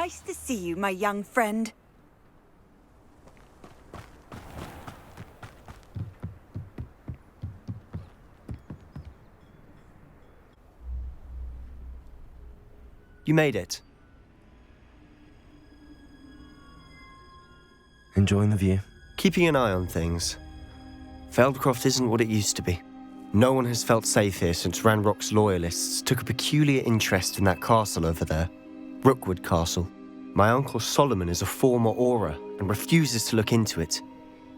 Nice to see you, my young friend. You made it. Enjoying the view? Keeping an eye on things. Feldcroft isn't what it used to be. No one has felt safe here since Ranrock's loyalists took a peculiar interest in that castle over there. Rookwood Castle. My uncle Solomon is a former Auror and refuses to look into it,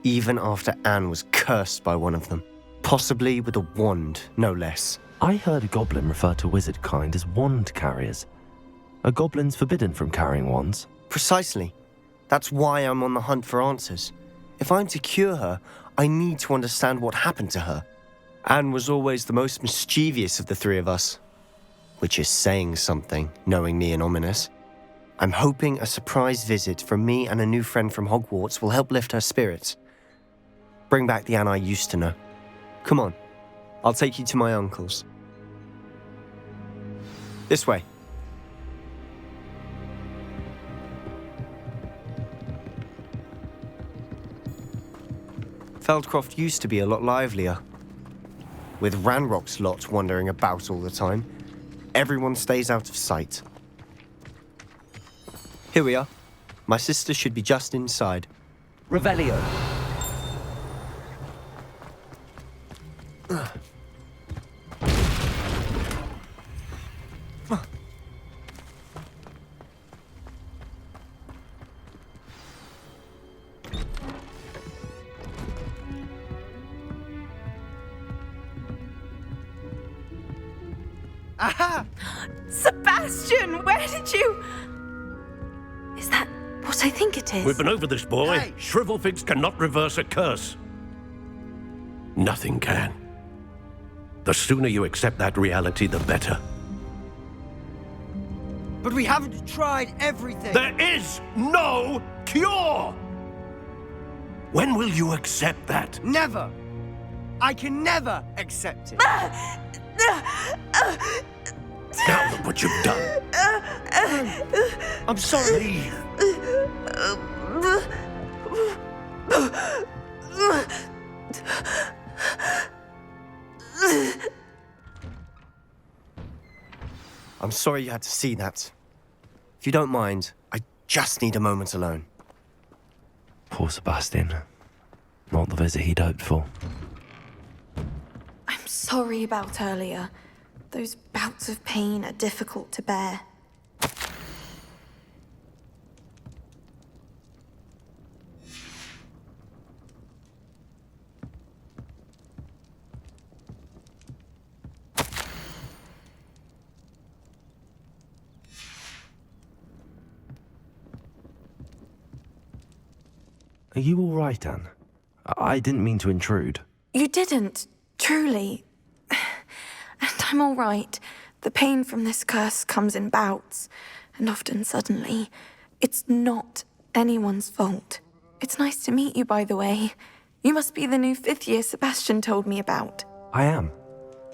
even after Anne was cursed by one of them. Possibly with a wand, no less. I heard a goblin refer to wizard kind as wand carriers. Are goblins forbidden from carrying wands? Precisely. That's why I'm on the hunt for answers. If I'm to cure her, I need to understand what happened to her. Anne was always the most mischievous of the three of us. Which is saying something, knowing me and Ominous. I'm hoping a surprise visit from me and a new friend from Hogwarts will help lift her spirits. Bring back the Anne I used to know. Come on, I'll take you to my uncle's. This way. Feldcroft used to be a lot livelier. With Ranrock's lot wandering about all the time, everyone stays out of sight. Here we are. My sister should be just inside. Revelio. Aha! Sebastian, where did you... Is that what I think it is? We've been over this, boy. Hey. Shrivelfigs cannot reverse a curse. Nothing can. The sooner you accept that reality, the better. But we haven't tried everything. There is no cure! When will you accept that? Never. I can never accept it. Now look what you've done. I'm sorry. I'm sorry you had to see that. If you don't mind, I just need a moment alone. Poor Sebastian. Not the visit he'd hoped for. I'm sorry about earlier. Those bouts of pain are difficult to bear. Are you all right, Anne? I didn't mean to intrude. You didn't, truly. And I'm all right. The pain from this curse comes in bouts, and often suddenly. It's not anyone's fault. It's nice to meet you, by the way. You must be the new 5th year Sebastian told me about. I am.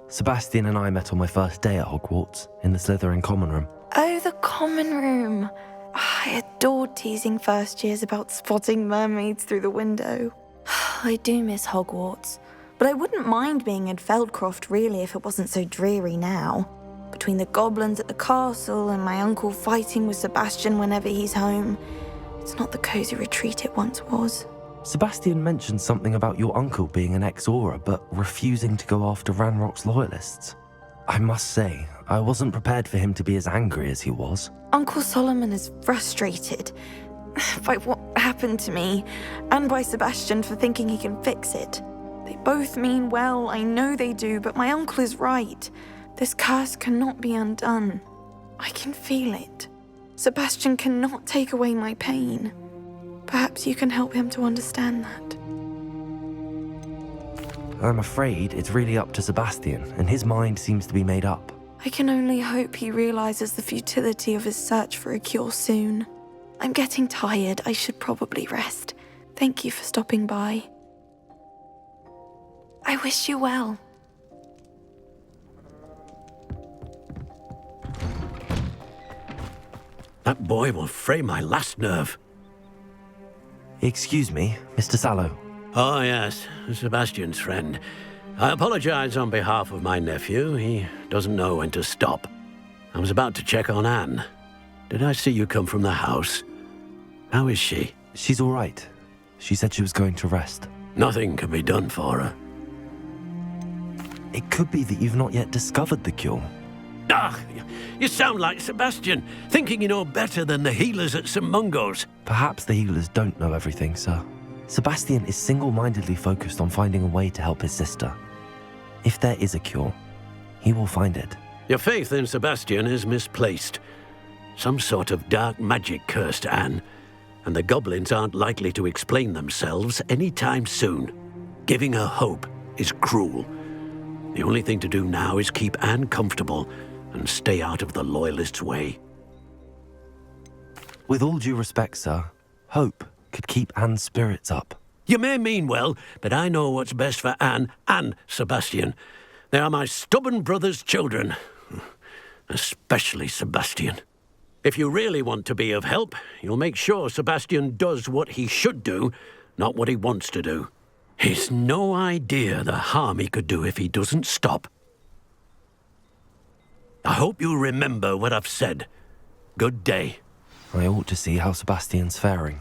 Sebastian and I met on my first day at Hogwarts, in the Slytherin common room. Oh, the common room. I adored teasing first years about spotting mermaids through the window. I do miss Hogwarts, but I wouldn't mind being in Feldcroft really if it wasn't so dreary now. Between the goblins at the castle and my uncle fighting with Sebastian whenever he's home, it's not the cosy retreat it once was. Sebastian mentioned something about your uncle being an ex-Auror, but refusing to go after Ranrock's loyalists. I must say, I wasn't prepared for him to be as angry as he was. Uncle Solomon is frustrated by what happened to me, and by Sebastian for thinking he can fix it. They both mean well, I know they do, but my uncle is right. This curse cannot be undone. I can feel it. Sebastian cannot take away my pain. Perhaps you can help him to understand that. I'm afraid it's really up to Sebastian, and his mind seems to be made up. I can only hope he realizes the futility of his search for a cure soon. I'm getting tired. I should probably rest. Thank you for stopping by. I wish you well. That boy will fray my last nerve. Excuse me, Mr. Sallow. Oh, yes, Sebastian's friend. I apologize on behalf of my nephew. He doesn't know when to stop. I was about to check on Anne. Did I see you come from the house? How is she? She's all right. She said she was going to rest. Nothing can be done for her. It could be that you've not yet discovered the cure. Ah, you sound like Sebastian, thinking you know better than the healers at St. Mungo's. Perhaps the healers don't know everything, sir. Sebastian is single-mindedly focused on finding a way to help his sister. If there is a cure, he will find it. Your faith in Sebastian is misplaced. Some sort of dark magic cursed Anne, and the goblins aren't likely to explain themselves anytime soon. Giving her hope is cruel. The only thing to do now is keep Anne comfortable and stay out of the Loyalists' way. With all due respect, sir, hope could keep Anne's spirits up. You may mean well, but I know what's best for Anne and Sebastian. They are my stubborn brother's children. Especially Sebastian. If you really want to be of help, you'll make sure Sebastian does what he should do, not what he wants to do. He's no idea the harm he could do if he doesn't stop. I hope you remember what I've said. Good day. I ought to see how Sebastian's faring.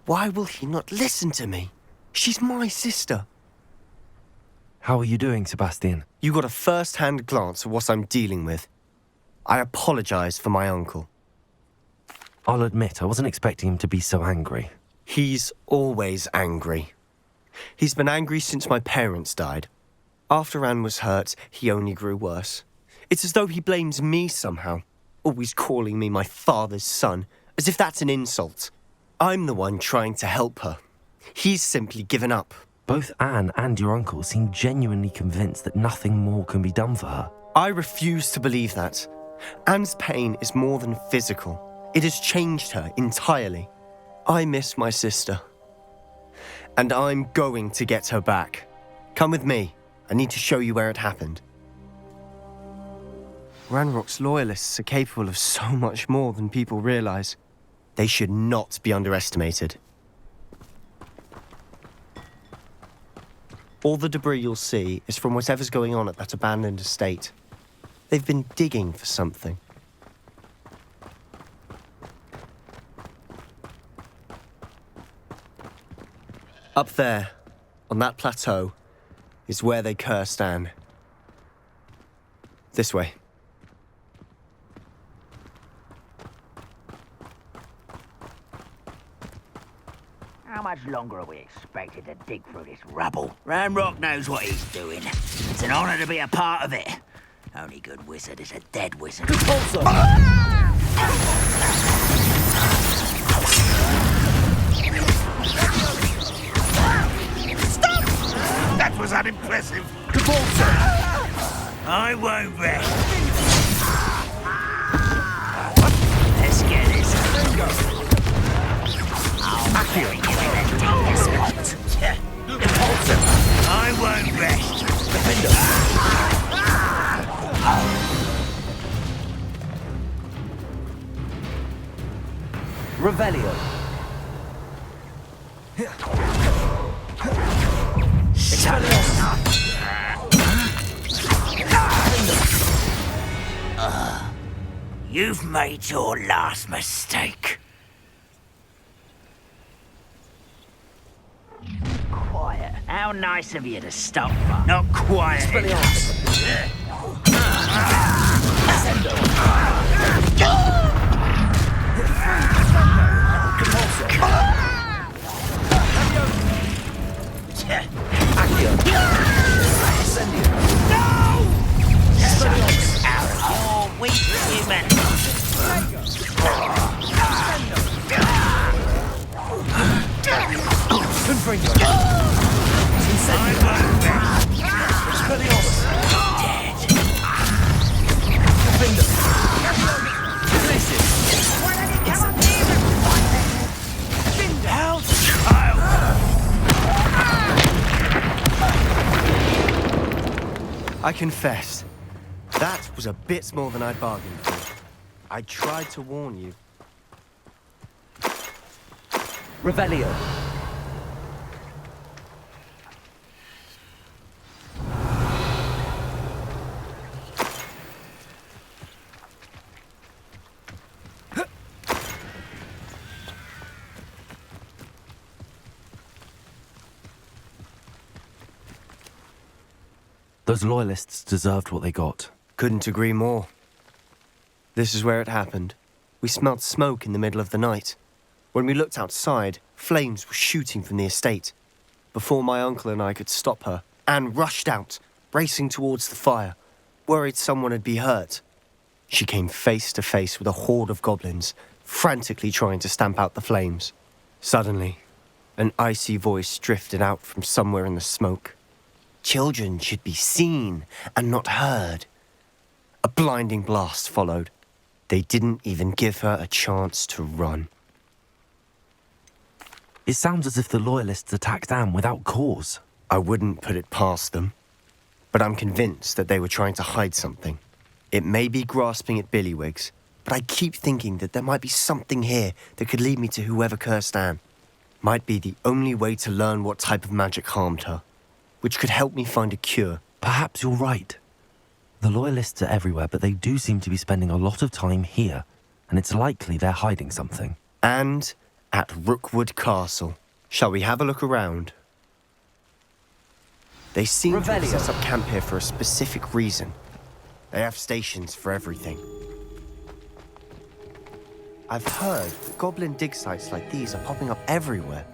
Why will he not listen to me? She's my sister. How are you doing, Sebastian? You got a first-hand glance at what I'm dealing with. I apologise for my uncle. I'll admit, I wasn't expecting him to be so angry. He's always angry. He's been angry since my parents died. After Anne was hurt, he only grew worse. It's as though he blames me somehow, always calling me my father's son, as if that's an insult. I'm the one trying to help her. He's simply given up. Both Anne and your uncle seem genuinely convinced that nothing more can be done for her. I refuse to believe that. Anne's pain is more than physical. It has changed her entirely. I miss my sister. And I'm going to get her back. Come with me. I need to show you where it happened. Ranrock's Loyalists are capable of so much more than people realise. They should not be underestimated. All the debris you'll see is from whatever's going on at that abandoned estate. They've been digging for something. Up there, on that plateau, is where they cursed Anne. This way. How much longer are we expected to dig through this rubble? Ranrock knows what he's doing. It's an honor to be a part of it. Only good wizard is a dead wizard. That was unimpressive. I won't rest. Let's get this. I'll bury you in a deep spot. I won't rest. Revelio. You've made your last mistake. Quiet. How nice of you to stop. Not quiet. You're weak, human. I confess, that was a bit more than I bargained for. I tried to warn you. Revelio. Those loyalists deserved what they got. Couldn't agree more. This is where it happened. We smelled smoke in the middle of the night. When we looked outside, flames were shooting from the estate. Before my uncle and I could stop her, Anne rushed out, racing towards the fire, worried someone had been hurt. She came face to face with a horde of goblins, frantically trying to stamp out the flames. Suddenly, an icy voice drifted out from somewhere in the smoke. Children should be seen and not heard. A blinding blast followed. They didn't even give her a chance to run. It sounds as if the loyalists attacked Anne without cause. I wouldn't put it past them, but I'm convinced that they were trying to hide something. It may be grasping at billywhigs, but I keep thinking that there might be something here that could lead me to whoever cursed Anne. Might be the only way to learn what type of magic harmed her, which could help me find a cure. Perhaps you're right. The loyalists are everywhere, but they do seem to be spending a lot of time here, and it's likely they're hiding something. And at Rookwood Castle. Shall we have a look around? They seem to have set up camp here for a specific reason. They have stations for everything. I've heard that goblin dig sites like these are popping up everywhere.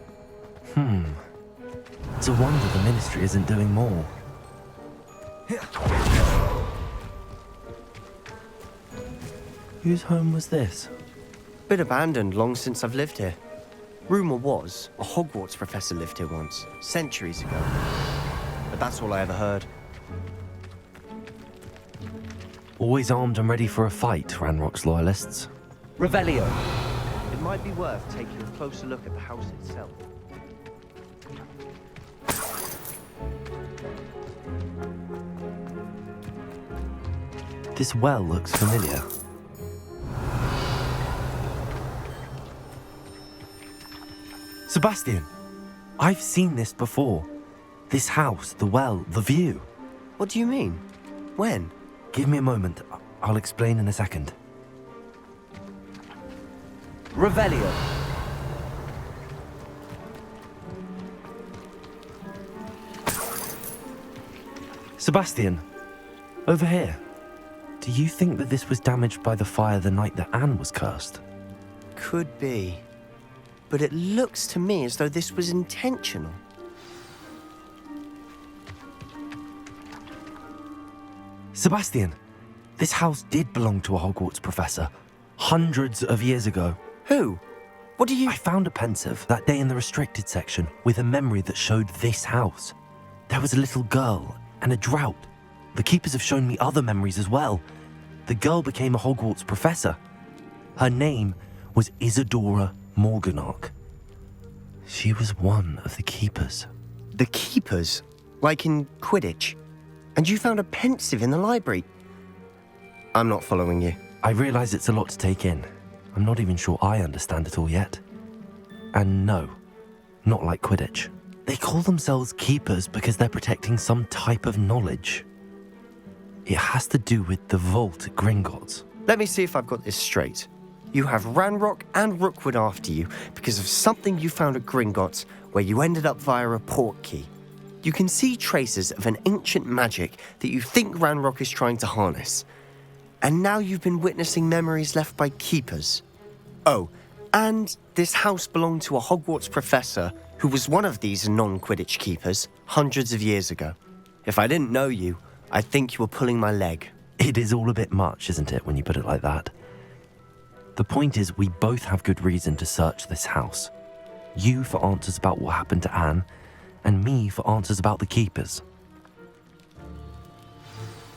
It's a wonder the Ministry isn't doing more. Whose home was this? Been abandoned long since I've lived here. Rumour was a Hogwarts professor lived here once, centuries ago. But that's all I ever heard. Always armed and ready for a fight, Ranrock's loyalists. Revelio. It might be worth taking a closer look at the house itself. This well looks familiar. Sebastian, I've seen this before. This house, the well, the view. What do you mean? When? Give me a moment. I'll explain in a second. Revelio. Sebastian, over here. Do you think that this was damaged by the fire the night that Anne was cursed? Could be. But it looks to me as though this was intentional. Sebastian, this house did belong to a Hogwarts professor, hundreds of years ago. Who? What do you... I found a pensive that day in the restricted section with a memory that showed this house. There was a little girl and a drought. The keepers have shown me other memories as well. The girl became a Hogwarts professor. Her name was Isadora Morganach. She was one of the keepers. The keepers? Like in Quidditch? And you found a pensive in the library? I'm not following you. I realise it's a lot to take in. I'm not even sure I understand it all yet. And no, not like Quidditch. They call themselves keepers because they're protecting some type of knowledge. It has to do with the vault at Gringotts. Let me see if I've got this straight. You have Ranrock and Rookwood after you because of something you found at Gringotts where you ended up via a portkey. You can see traces of an ancient magic that you think Ranrock is trying to harness. And now you've been witnessing memories left by keepers. Oh, and this house belonged to a Hogwarts professor who was one of these non-Quidditch keepers hundreds of years ago. If I didn't know you, I'd think you were pulling my leg. It is all a bit much, isn't it, when you put it like that? The point is, we both have good reason to search this house. You for answers about what happened to Anne, and me for answers about the keepers.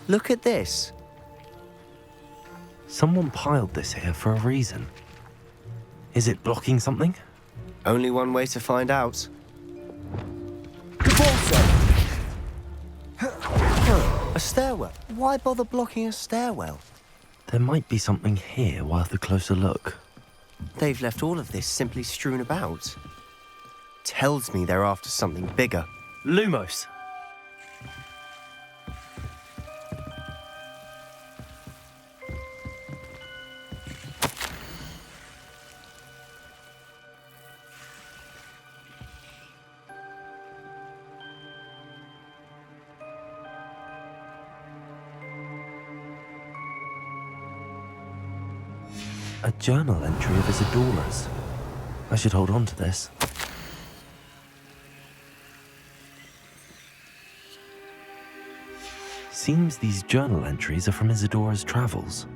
Look at this. Someone piled this here for a reason. Is it blocking something? Only one way to find out. A stairwell? Why bother blocking a stairwell? There might be something here worth a closer look. They've left all of this simply strewn about. Tells me they're after something bigger. Lumos! A journal entry of Isadora's. I should hold on to this. Seems these journal entries are from Isadora's travels.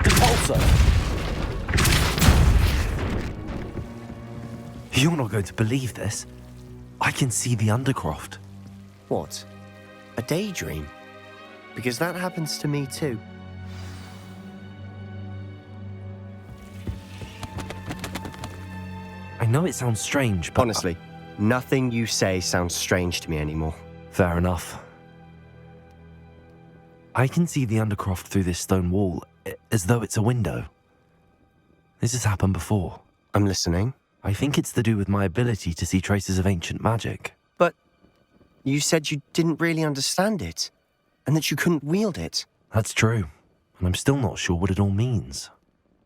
Repulsor! You're not going to believe this. I can see the Undercroft. What? A daydream? Because that happens to me too. I know it sounds strange, but... Honestly, nothing you say sounds strange to me anymore. Fair enough. I can see the Undercroft through this stone wall, as though it's a window. This has happened before. I'm listening. I think it's to do with my ability to see traces of ancient magic. But you said you didn't really understand it, and that you couldn't wield it. That's true, and I'm still not sure what it all means.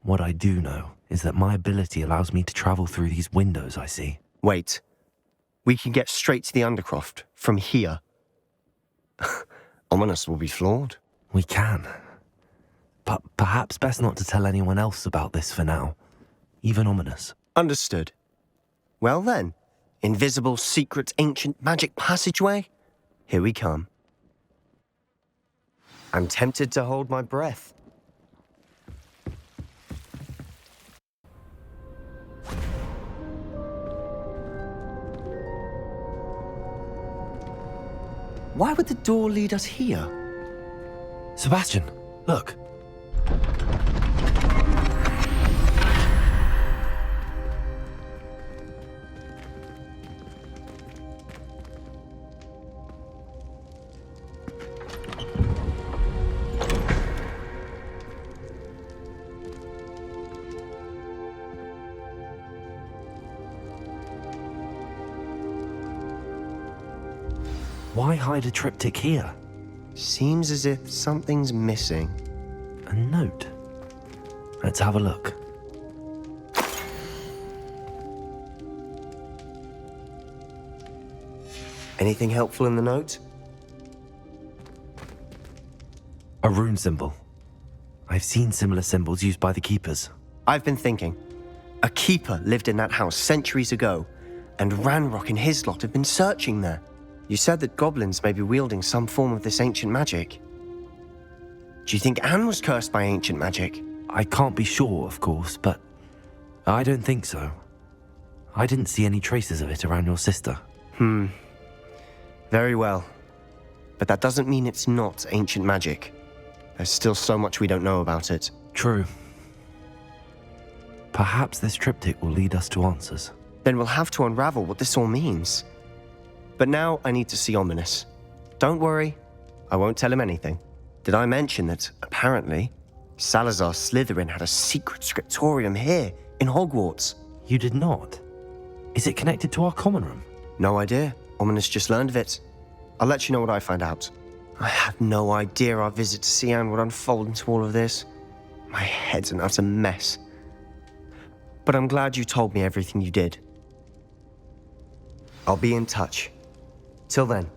What I do know is that my ability allows me to travel through these windows I see. Wait. We can get straight to the Undercroft from here. Ominous will be floored. We can. But perhaps best not to tell anyone else about this for now. Even Ominous. Understood. Well then, invisible, secret, ancient magic passageway? Here we come. I'm tempted to hold my breath. Why would the door lead us here? Sebastian, look. Why hide a triptych here? Seems as if something's missing. A note. Let's have a look. Anything helpful in the note? A rune symbol. I've seen similar symbols used by the keepers. I've been thinking. A keeper lived in that house centuries ago, and Ranrock and his lot have been searching there. You said that goblins may be wielding some form of this ancient magic. Do you think Anne was cursed by ancient magic? I can't be sure, of course, but I don't think so. I didn't see any traces of it around your sister. Very well. But that doesn't mean it's not ancient magic. There's still so much we don't know about it. True. Perhaps this triptych will lead us to answers. Then we'll have to unravel what this all means. But now I need to see Ominous. Don't worry, I won't tell him anything. Did I mention that, apparently, Salazar Slytherin had a secret scriptorium here, in Hogwarts? You did not? Is it connected to our common room? No idea. Ominous just learned of it. I'll let you know what I find out. I had no idea our visit to see Anne would unfold into all of this. My head's an utter mess. But I'm glad you told me everything you did. I'll be in touch. Till then.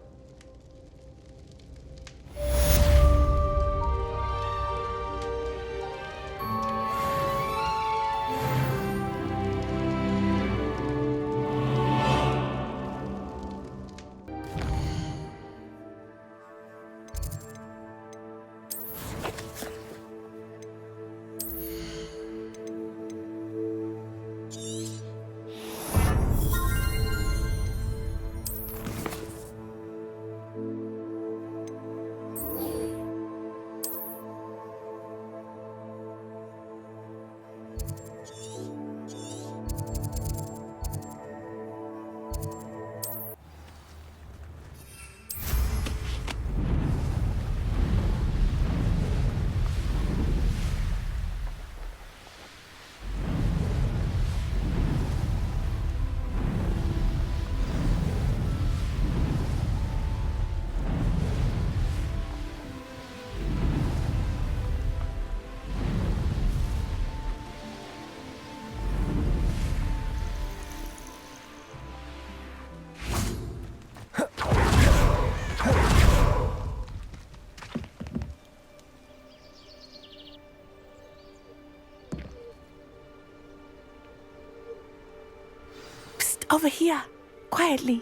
Over here, quietly.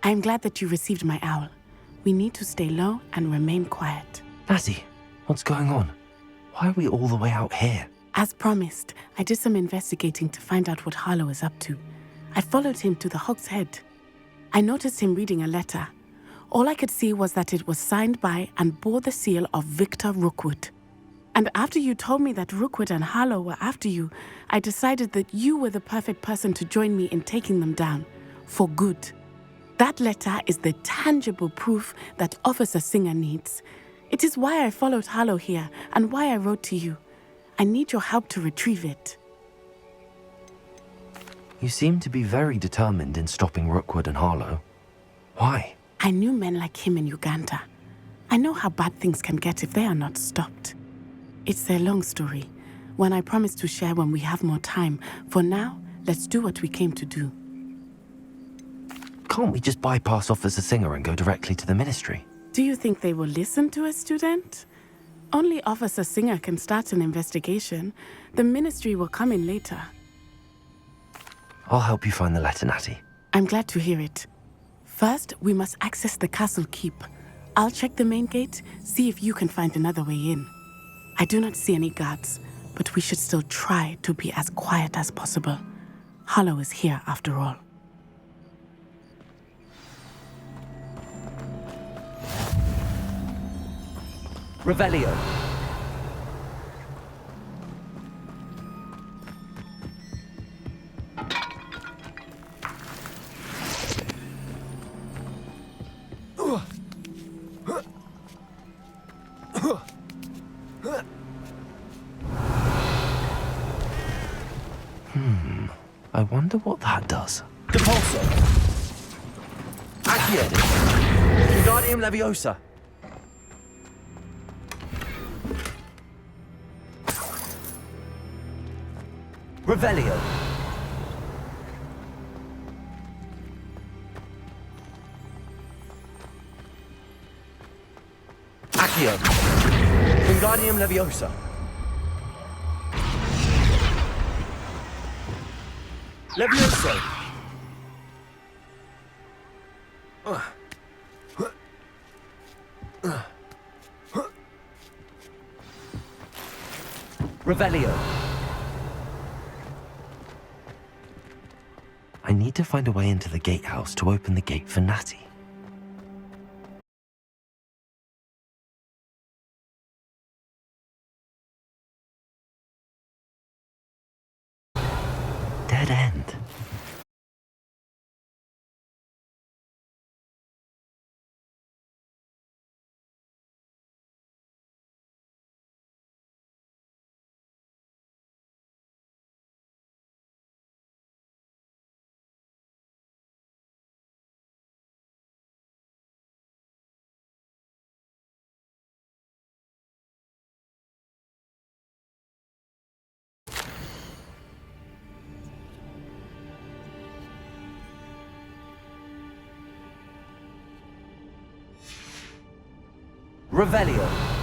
I'm glad that you received my owl. We need to stay low and remain quiet. Natty, what's going on? Why are we all the way out here? As promised, I did some investigating to find out what Harlow is up to. I followed him to the Hog's Head. I noticed him reading a letter. All I could see was that it was signed by and bore the seal of Victor Rookwood. And after you told me that Rookwood and Harlow were after you, I decided that you were the perfect person to join me in taking them down. For good. That letter is the tangible proof that Officer Singer needs. It is why I followed Harlow here and why I wrote to you. I need your help to retrieve it. You seem to be very determined in stopping Rookwood and Harlow. Why? I knew men like him in Uganda. I know how bad things can get if they are not stopped. It's a long story, one I promise to share when we have more time. For now, let's do what we came to do. Can't we just bypass Officer Singer and go directly to the ministry? Do you think they will listen to a student? Only Officer Singer can start an investigation. The ministry will come in later. I'll help you find the letter, Natty. I'm glad to hear it. First, we must access the castle keep. I'll check the main gate, see if you can find another way in. I do not see any guards, but we should still try to be as quiet as possible. Harlow is here after all. Revelio. I wonder what that does. Depulso. Accio. Wingardium Leviosa. Revelio. Accio. Wingardium Leviosa. Levioso. Revelio. I need to find a way into the gatehouse to open the gate for Natty. Dead end. Revelio.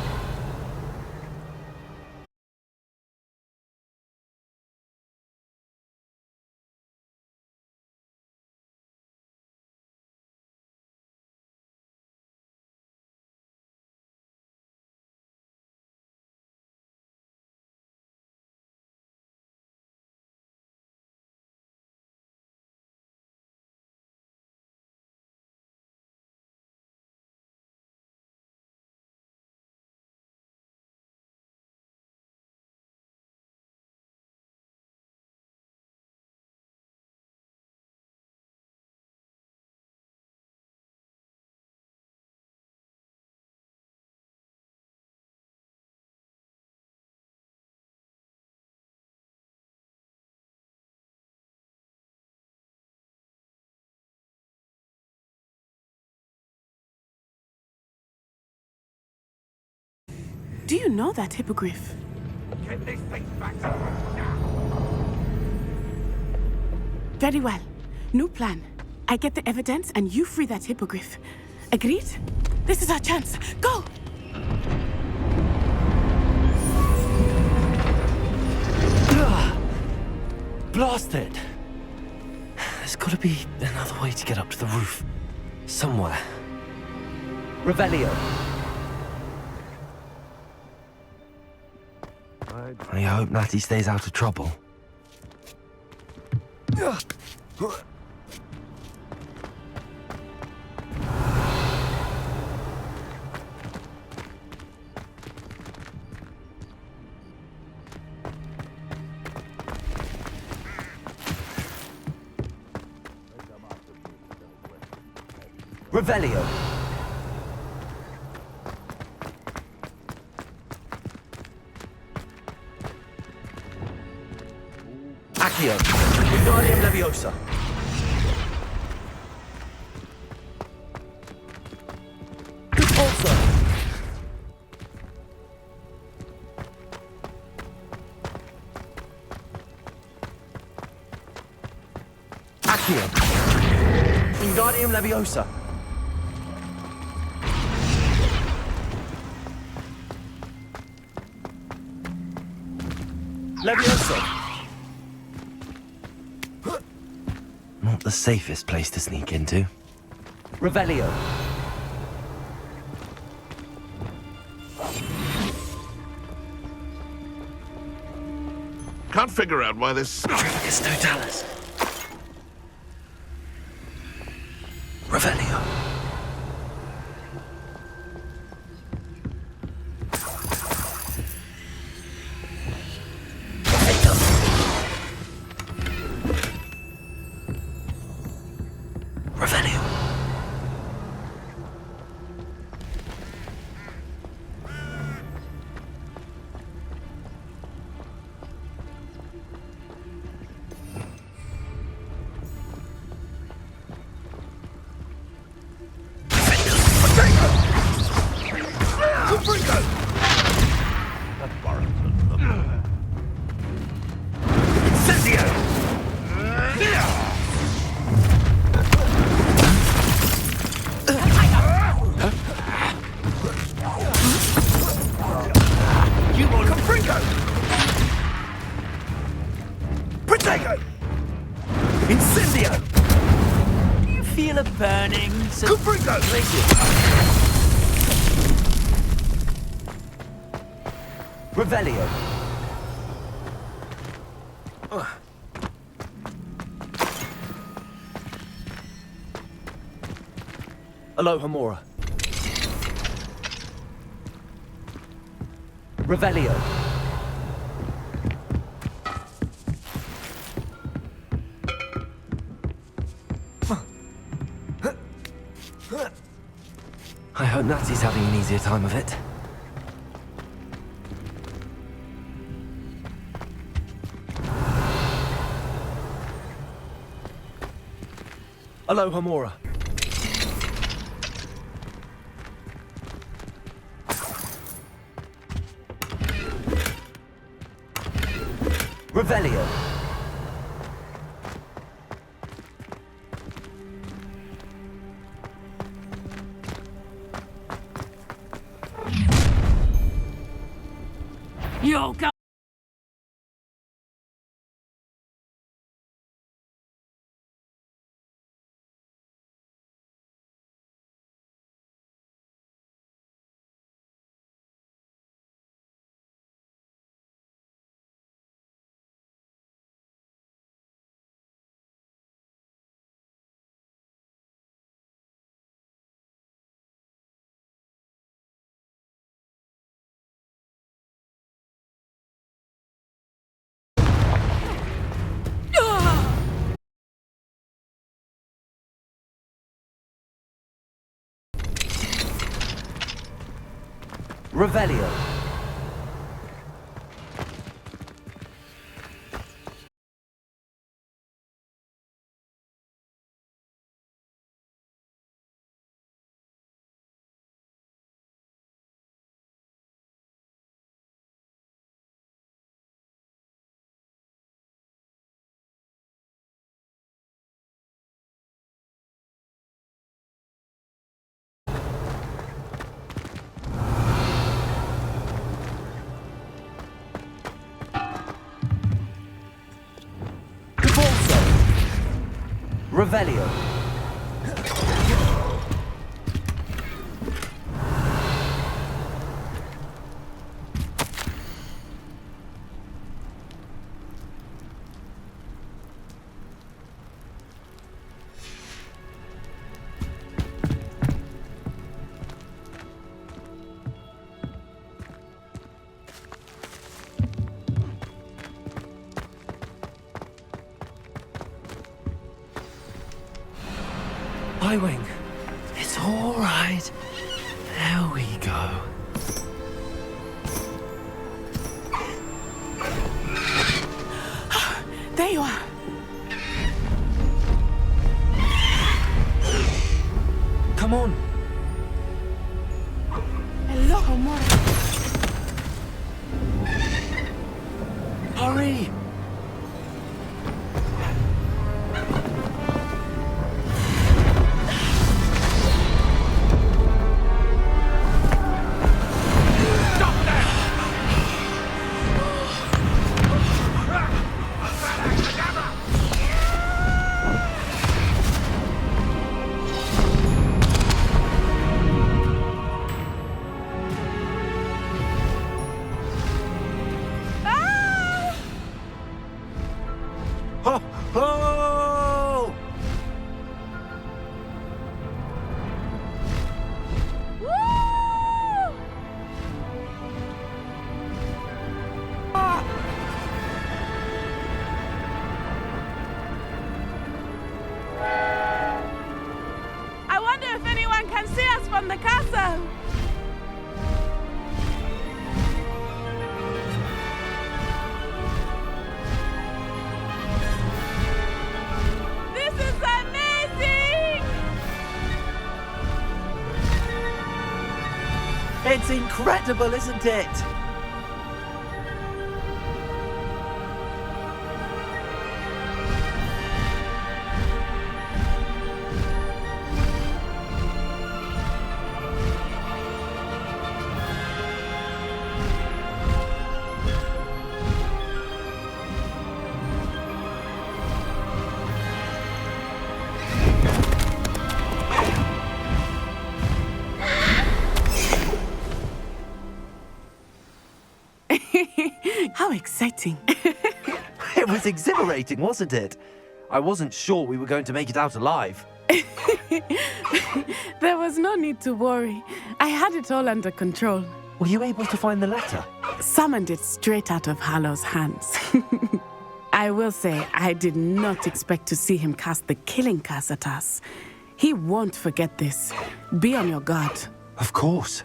Do you know that hippogriff? Get this thing back Very well. New plan. I get the evidence and you free that hippogriff. Agreed? This is our chance. Go! blasted! There's gotta be another way to get up to the roof. Somewhere. Revelio. I hope Natty stays out of trouble. Revelio. Accio. Wingardium Leviosa. Repulsor. Accio. Wingardium Leviosa. Leviosa. Not the safest place to sneak into. Revelio. Can't figure out why this... It's Totalis. Revelio. Revelio. Do you feel a burning Revelio. Aloha Mora. Revelio. I hope Natty's having an easier time of it. Aloha Mora. Revelio. Yo, go! Revelio. Revelio. Highwing, it's all right. There we go. There you are. Come on. Hello, amore. Hurry! Ho! Ho! I wonder if anyone can see us from the castle. This is amazing! It's incredible, isn't it? How exciting. It was exhilarating, wasn't it? I wasn't sure we were going to make it out alive. There was no need to worry. I had it all under control. Were you able to find the letter? Summoned it straight out of Harlow's hands. I will say, I did not expect to see him cast the killing curse at us. He won't forget this. Be on your guard. Of course.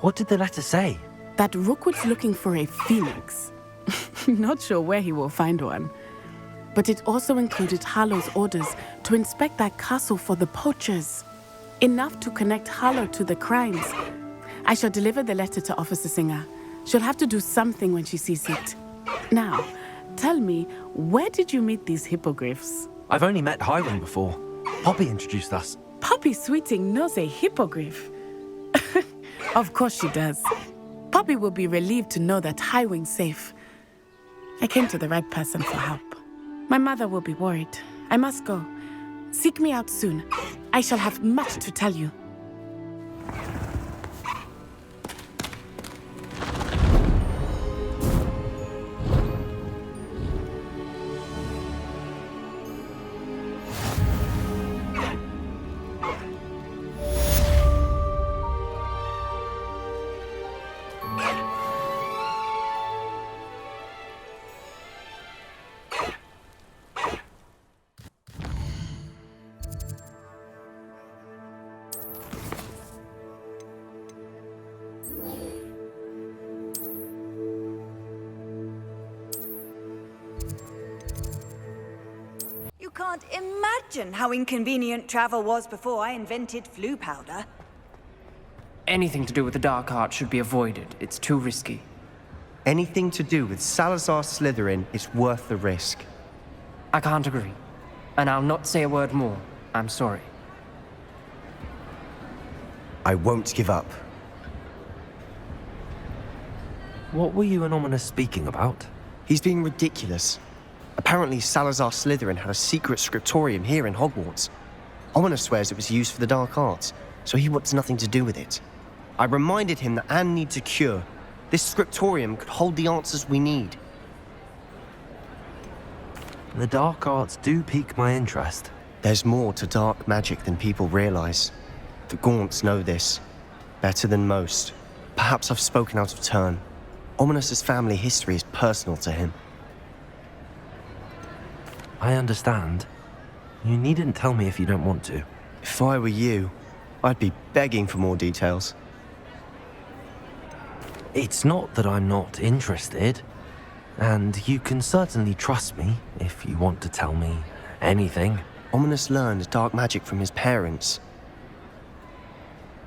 What did the letter say? That Rookwood's looking for a phoenix. Not sure where he will find one. But it also included Harlow's orders to inspect that castle for the poachers. Enough to connect Harlow to the crimes. I shall deliver the letter to Officer Singer. She'll have to do something when she sees it. Now, tell me, where did you meet these hippogriffs? I've only met Highwing before. Poppy introduced us. Poppy Sweeting knows a hippogriff. Of course she does. Poppy will be relieved to know that Highwing's safe. I came to the right person for help. My mother will be worried. I must go. Seek me out soon. I shall have much to tell you. Can't imagine how inconvenient travel was before I invented flu powder. Anything to do with the dark art should be avoided. It's too risky. Anything to do with Salazar Slytherin is worth the risk. I can't agree. And I'll not say a word more. I'm sorry. I won't give up. What were you and Ominous speaking about? He's being ridiculous. Apparently, Salazar Slytherin had a secret scriptorium here in Hogwarts. Ominous swears it was used for the dark arts, so he wants nothing to do with it. I reminded him that Anne needs a cure. This scriptorium could hold the answers we need. The dark arts do pique my interest. There's more to dark magic than people realize. The Gaunts know this better than most. Perhaps I've spoken out of turn. Ominous's family history is personal to him. I understand. You needn't tell me if you don't want to. If I were you, I'd be begging for more details. It's not that I'm not interested. And you can certainly trust me if you want to tell me anything. Ominous learned dark magic from his parents.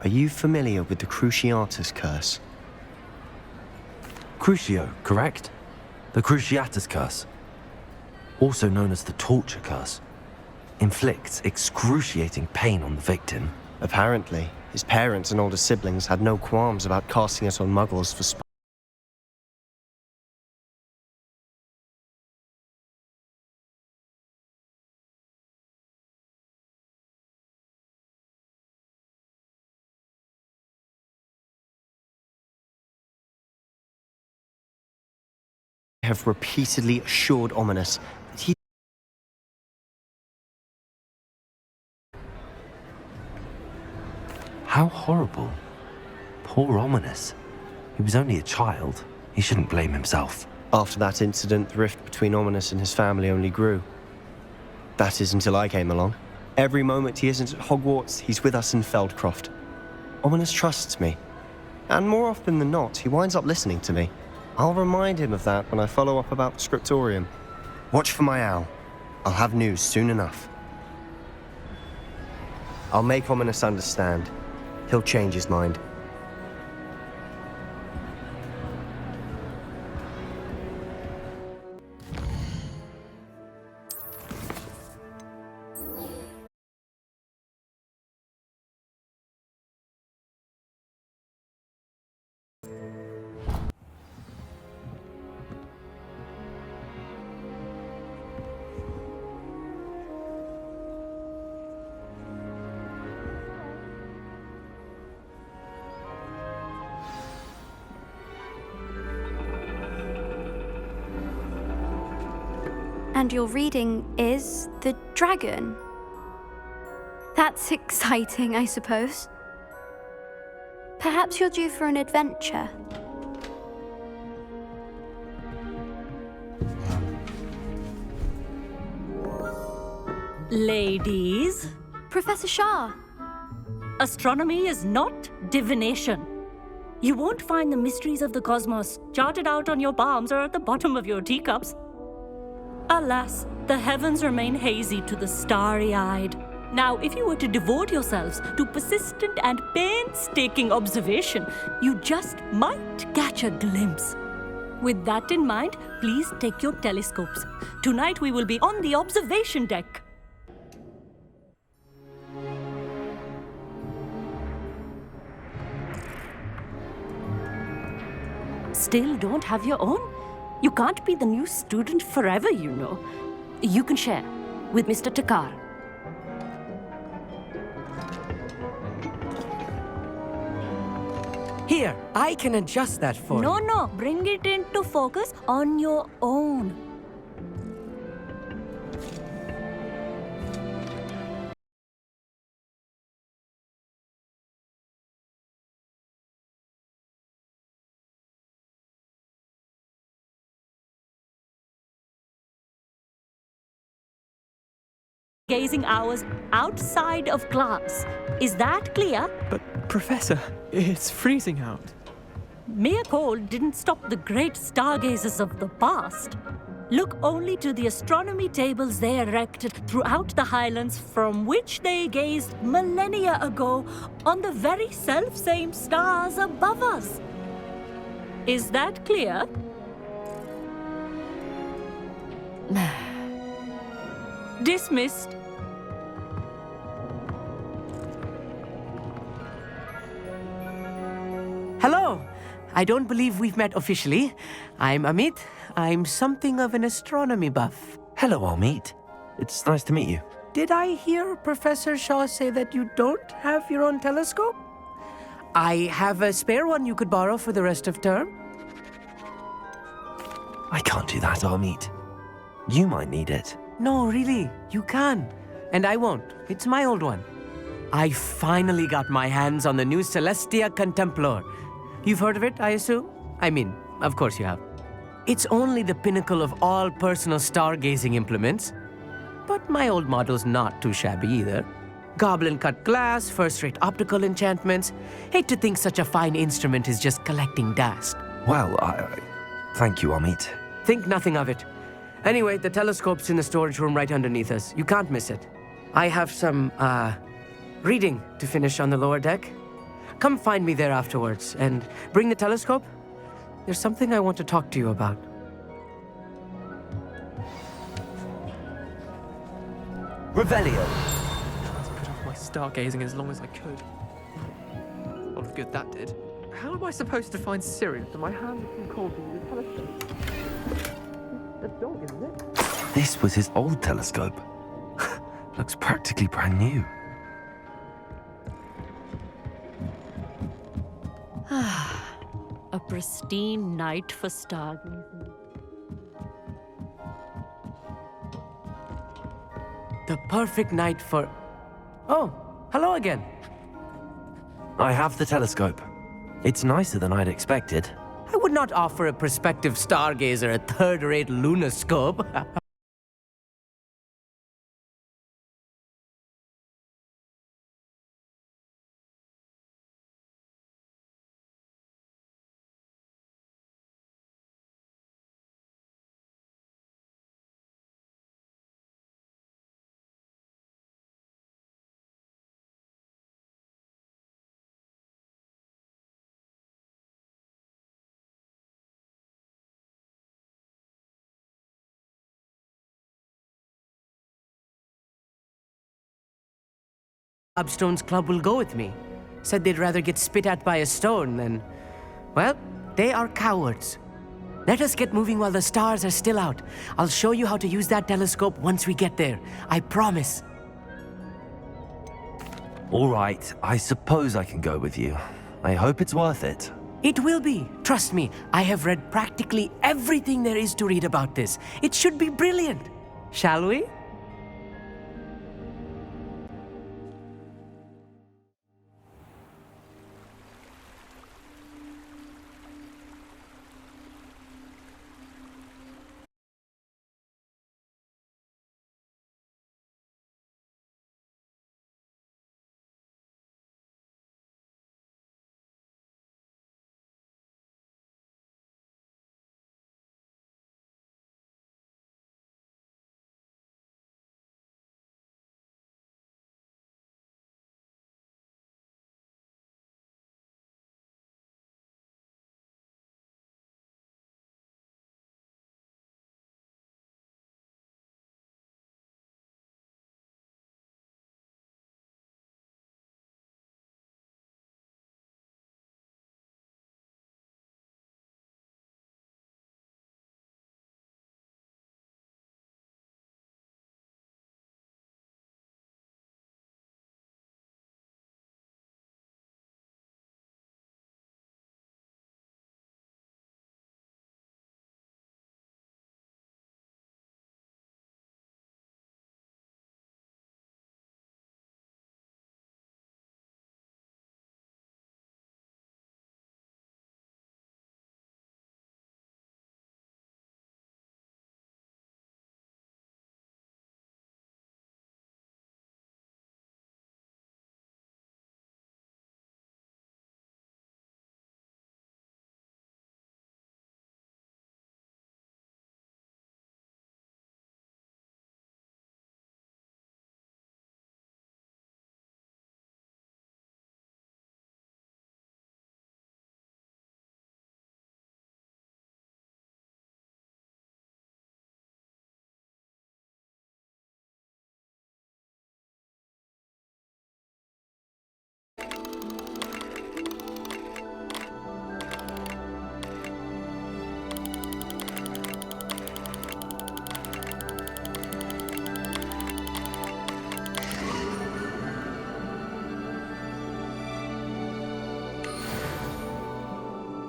Are you familiar with the Cruciatus Curse? Crucio, correct? The Cruciatus Curse, also known as the Torture Curse, inflicts excruciating pain on the victim. Apparently, his parents and older siblings had no qualms about casting it on muggles for have repeatedly assured Ominous that he... How horrible. Poor Ominous. He was only a child. He shouldn't blame himself. After that incident, the rift between Ominous and his family only grew. That is until I came along. Every moment he isn't at Hogwarts, he's with us in Feldcroft. Ominous trusts me. And more often than not, he winds up listening to me. I'll remind him of that when I follow up about the scriptorium. Watch for my owl. I'll have news soon enough. I'll make Ominous understand. He'll change his mind. And your reading is The Dragon. That's exciting, I suppose. Perhaps you're due for an adventure. Ladies, Professor Shah. astronomy is not divination. You won't find the mysteries of the cosmos charted out on your palms or at the bottom of your teacups. Alas, the heavens remain hazy to the starry-eyed. Now, if you were to devote yourselves to persistent and painstaking observation, you just might catch a glimpse. With that in mind, please take your telescopes. Tonight we will be on the observation deck. Still don't have your own? You can't be the new student forever, you know. You can share with Mr. Takar. Here, I can adjust that for you. No, bring it into focus on your own. Gazing hours outside of class. Is that clear? But, Professor, it's freezing out. Mere cold didn't stop the great stargazers of the past. Look only to the astronomy tables they erected throughout the Highlands from which they gazed millennia ago on the very self-same stars above us. Is that clear? Dismissed. Hello, I don't believe we've met officially. I'm Amit. I'm something of an astronomy buff. Hello, Amit. It's nice to meet you. Did I hear Professor Shaw say that you don't have your own telescope? I have a spare one you could borrow for the rest of term. I can't do that, Amit. You might need it. No, really, you can. And I won't. It's my old one. I finally got my hands on the new Celestia Contemplar. You've heard of it, I assume? I mean, of course you have. It's only the pinnacle of all personal stargazing implements. But my old model's not too shabby either. Goblin-cut glass, first-rate optical enchantments. Hate to think such a fine instrument is just collecting dust. Well, thank you, Amit. Think nothing of it. Anyway, the telescope's in the storage room right underneath us. You can't miss it. I have some, reading to finish on the lower deck. Come find me there afterwards, and bring the telescope. There's something I want to talk to you about. Revelio. Let's put off my stargazing as long as I could. A lot of good that did. How am I supposed to find Cyril with my hand from cold with the telescope? The dog, isn't it? This was his old telescope. Looks practically brand new. A pristine night for stargazing. The perfect night for... Oh, hello again. I have the telescope. It's nicer than I'd expected. I would not offer a prospective stargazer a third-rate lunoscope. Upstone's club will go with me. Said they'd rather get spit at by a stone than... Well, they are cowards. Let us get moving while the stars are still out. I'll show you how to use that telescope once we get there. I promise. All right, I suppose I can go with you. I hope it's worth it. It will be. Trust me, I have read practically everything there is to read about this. It should be brilliant. Shall we?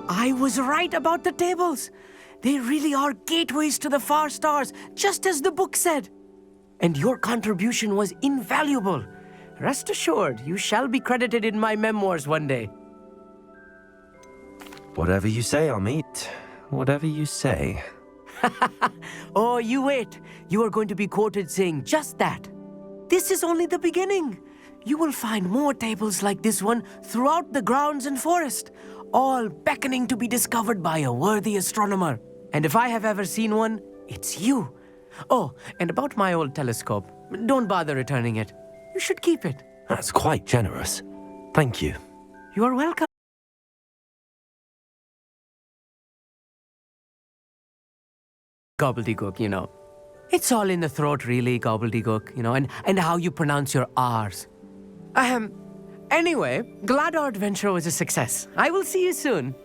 I was right about the tables. They really are gateways to the far stars, just as the book said. And your contribution was invaluable. Rest assured, you shall be credited in my memoirs one day. Whatever you say, Amit. Whatever you say. Oh, you wait. You are going to be quoted saying just that. This is only the beginning. You will find more tables like this one throughout the grounds and forest, all beckoning to be discovered by a worthy astronomer. And if I have ever seen one, it's you. Oh, and about my old telescope, don't bother returning it. You should keep it. That's quite generous. Thank you. You are welcome. Gobbledygook, you know. It's all in the throat, really, gobbledygook, you know, and how you pronounce your R's. Anyway, glad our adventure was a success. I will see you soon.